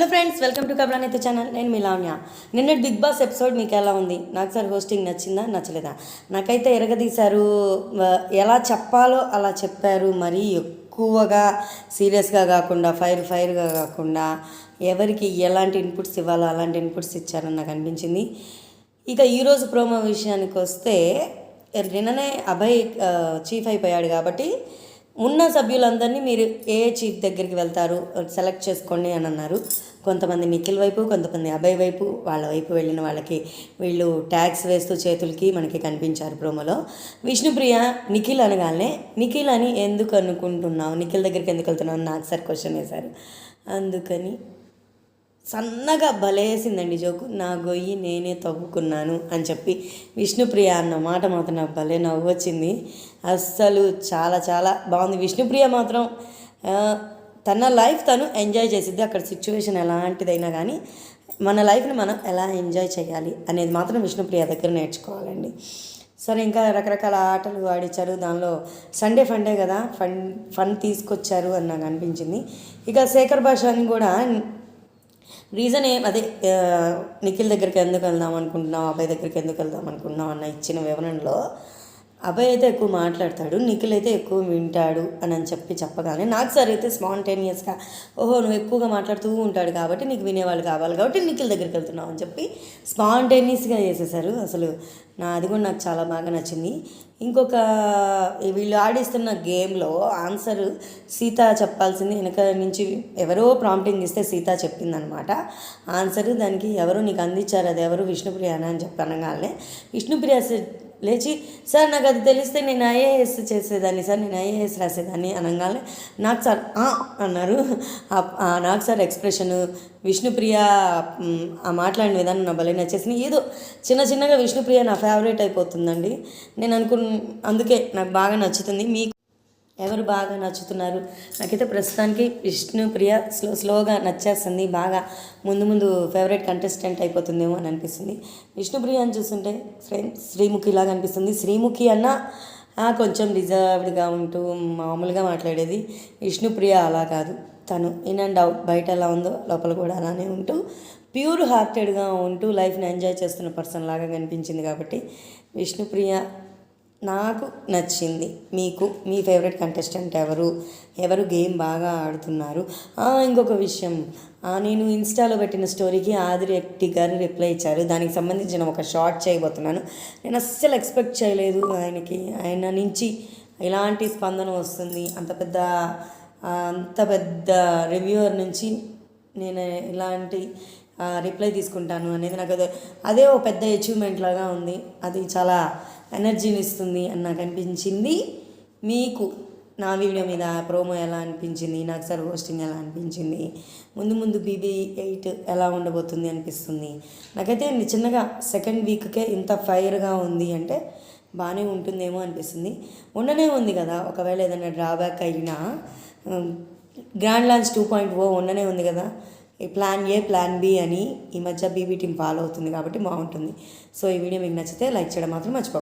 Hello friends, welcome to కబలానైతే channel. నేను మీ లావణ్య. నిన్నటి బిగ్ బాస్ ఎపిసోడ్ మీకు ఎలా ఉంది? నాకు సార్ హోస్టింగ్ నచ్చిందా నచ్చలేదా? నాకైతే ఎరగదీశారు. ఎలా చెప్పాలో అలా చెప్పారు. మరీ ఎక్కువగా సీరియస్గా కాకుండా ఫైర్గా కాకుండా ఎవరికి ఎలాంటి ఇన్పుట్స్ ఇవ్వాలో అలాంటి ఇన్పుట్స్ ఇచ్చారని నాకు అనిపించింది. ఇక ఈరోజు ప్రోమో విషయానికి వస్తే, నిన్ననే అభయ్ చీఫ్ అయిపోయాడు కాబట్టి ఉన్న సభ్యులందరినీ మీరు ఏ చీఫ్ దగ్గరికి వెళ్తారు సెలెక్ట్ చేసుకోండి అని అన్నారు. కొంతమంది నిఖిల్ వైపు, కొంతమంది అభయ్ వైపు, వాళ్ళ వైపు వెళ్ళిన వాళ్ళకి వీళ్ళు ట్యాగ్స్ వేస్తూ చేతులకి మనకి కనిపించారు ప్రోమోలో. విష్ణుప్రియ నిఖిల్ అనగానే నిఖిల్ అని ఎందుకు అనుకుంటున్నావు, నిఖిల్ దగ్గరికి ఎందుకు వెళ్తున్నావు నాకు సార్ క్వశ్చన్ వేశారు. అందుకని సన్నగా భలేసిందండి జోకు. నా గొయ్యి నేనే తవ్వుకున్నాను అని చెప్పి విష్ణుప్రియ అన్న మాట మాత్రం నాకు భలే నవ్వు వచ్చింది. అస్సలు చాలా చాలా బాగుంది. విష్ణుప్రియ మాత్రం తన లైఫ్ తను ఎంజాయ్ చేసిద్ది. అక్కడ సిచ్యువేషన్ ఎలాంటిదైనా కానీ మన లైఫ్ని మనం ఎలా ఎంజాయ్ చేయాలి అనేది మాత్రం విష్ణుప్రియ దగ్గర నేర్చుకోవాలండి. సరే, ఇంకా రకరకాల ఆటలు ఆడించారు. దానిలో సండే ఫండే కదా, ఫన్ తీసుకొచ్చారు అని నాకు అనిపించింది. ఇక శేఖర్ భాషని కూడా రీజన్ అదే నిఖిల్ దగ్గరికి ఎందుకు వెళ్దాం అనుకుంటున్నావు, అబ్బాయి దగ్గరికి ఎందుకు వెళ్దాం అనుకుంటున్నావు అన్న ఇచ్చిన వివరణలో అబ్బాయి అయితే ఎక్కువ మాట్లాడతాడు, నిఖిల్ అయితే ఎక్కువ వింటాడు అని చెప్పగానే నాకు సార్ అయితే స్పాంటేనియస్గా ఓహో నువ్వు ఎక్కువగా మాట్లాడుతూ ఉంటాడు కాబట్టి నీకు వినేవాళ్ళు కావాలి కాబట్టి నిఖిల్ దగ్గరికి వెళ్తున్నావు అని చెప్పి స్పాంటేనియస్గా చేసేసారు. అసలు అది కూడా నాకు చాలా బాగా నచ్చింది. ఇంకొక వీళ్ళు ఆడిస్తున్న గేమ్లో ఆన్సర్ సీత చెప్పాల్సింది, వెనక నుంచి ఎవరో ప్రాంప్టింగ్ ఇస్తే సీత చెప్పిందనమాట ఆన్సర్. దానికి ఎవరు నీకు అందించారు, అది ఎవరు విష్ణుప్రియ అని చెప్పనగానే విష్ణుప్రియ లేచి సార్ నాకు అది తెలిస్తే నేను ఐఏఎస్ చేసేదాన్ని సార్, నేను ఐఏఎస్ రాసేదాన్ని అనగానే నాకు సార్ అన్నారు. నాకు సార్ ఎక్స్ప్రెషను, విష్ణుప్రియ ఆ మాట్లాడిన విధానం నా భలే నచ్చేసింది. ఏదో చిన్నగా విష్ణుప్రియ నా ఫేవరెట్ అయిపోతుందండి. నేను అందుకే నాకు బాగా నచ్చుతుంది. మీకు ఎవరు బాగా నచ్చుతున్నారు? నాకైతే ప్రస్తుతానికి విష్ణుప్రియ స్లోగా నచ్చేస్తుంది. బాగా ముందు ఫేవరెట్ కంటెస్టెంట్ అయిపోతుందేమో అని అనిపిస్తుంది. విష్ణుప్రియ అని చూస్తుంటే శ్రీముఖి లాగా అనిపిస్తుంది. శ్రీముఖి అన్న కొంచెం రిజర్వ్డ్గా ఉంటూ మామూలుగా మాట్లాడేది. విష్ణుప్రియ అలా కాదు, తను ఇన్ అండ్ అవుట్, బయట ఎలా ఉందో లోపల కూడా అలానే ఉంటూ ప్యూర్ హార్టెడ్గా ఉంటూ లైఫ్ని ఎంజాయ్ చేస్తున్న పర్సన్ లాగా కనిపించింది. కాబట్టి విష్ణుప్రియ నాకు నచ్చింది. మీకు మీ ఫేవరెట్ కంటెస్టెంట్ ఎవరు గేమ్ బాగా ఆడుతున్నారు? ఇంకొక విషయం, నేను ఇన్స్టాలో పెట్టిన స్టోరీకి ఆదిరెడ్డి గారు రిప్లై ఇచ్చారు. దానికి సంబంధించిన ఒక షార్ట్ చేయబోతున్నాను. నేను అస్సలు ఎక్స్పెక్ట్ చేయలేదు ఆయన నుంచి ఇలాంటి స్పందన వస్తుంది. అంత పెద్ద రివ్యూవర్ నుంచి నేను ఇలాంటి రిప్లై తీసుకుంటాను అనేది నాకు అదే ఒక పెద్ద అచీవ్మెంట్ లాగా ఉంది. అది చాలా ఎనర్జీని ఇస్తుంది అని నాకు అనిపించింది. మీకు నా వీడియో మీద ప్రోమో ఎలా అనిపించింది, నాకు సార్ హోస్టింగ్ ఎలా అనిపించింది, ముందు BB8 ఎలా ఉండబోతుంది అనిపిస్తుంది? నాకైతే చిన్నగా సెకండ్ వీక్కే ఇంత ఫైర్గా ఉంది అంటే బాగానే ఉంటుందేమో అనిపిస్తుంది. ఉండనే ఉంది కదా, ఒకవేళ ఏదైనా డ్రాబ్యాక్ అయినా గ్రాండ్ లాంచ్ 2.0 ఉండనే ఉంది కదా. ప్లాన్ A ప్లాన్ B అని ఈ మధ్య BB టీం ఫాలో అవుతుంది కాబట్టి బాగుంటుంది. సో ఈ వీడియో మీకు నచ్చితే లైక్ చేయడం మాత్రం మర్చిపోకండి.